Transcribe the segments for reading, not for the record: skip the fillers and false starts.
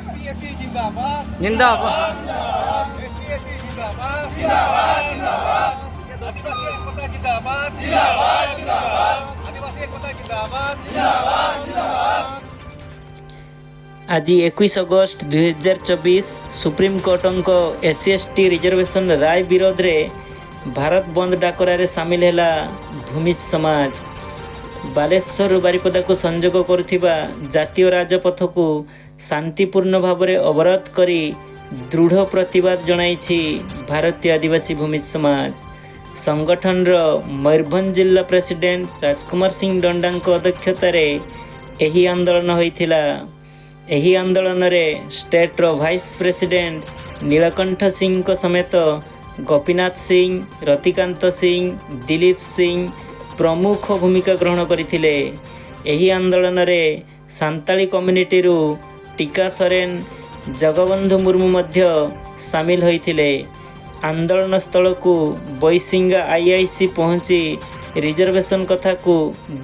ST जिंदाबाद जिंदाबाद ST जिंदाबाद आदिवासी एकता जिंदाबाद आदिवासी एकता जिंदाबाद आज 21 अगस्त 2024 सुप्रीमकोर्ट SC/ST रिजर्वेशन राय विरोध रे भारत बंद डाकरारे सामिल है भूमिज समाज। बालेश्वर बारिपदा को संजोग करुथिबा जातीय राजपथ को शांतिपूर्ण भाव में अवरोध करी दृढ़ प्रतिवाद जणाइछि भारतीय आदिवासी भूमिज समाज। संगठन मयूरभंज जिला प्रेसिडेंट राजकुमार सिंह डंडा अध्यक्षतार एही आंदोलन होइथिला। एही आंदोलन रे state wise president Neelkanth Singh समेत गोपीनाथ सिंह, रतिकांत सिंह, दिलीप सिंह प्रमुख भूमिका ग्रहण करथिले। एही आंदोलन रे सांताली कम्युनिटी रु टीका सोरेन, जगबंधु मुर्मू मध्य सामिल होइथिले। आंदोलन स्थल को बैसिंगा IIC पहुंची रिजर्वेशन कथा को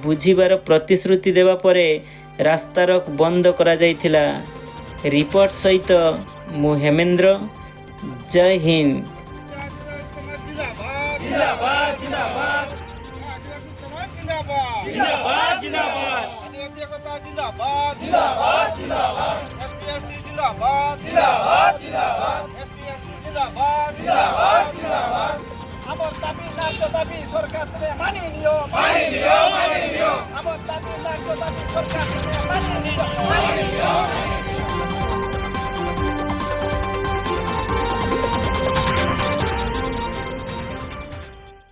बुझीबार प्रतिश्रुति देवा परे रास्ता रोक बंद करा जाइथिला। रिपोर्ट सहित मु हेमेंद्र। जय हिंद। जिंदाबाद जिंदाबाद आदिवासी समाज जिंदाबाद जिंदाबाद जिंदाबाद आदिवासी एकता जिंदाबाद जिंदाबाद जिंदाबाद SC/ST जिंदाबाद जिंदाबाद जिंदाबाद SC/ST जिंदाबाद जिंदाबाद जिंदाबाद আমার দাবি ন্যায্য দাবি সরকার তুমি মানিয়ে নিও আমার দাবি ন্যায্য দাবি সরকার তুমি মানিয়ে নিও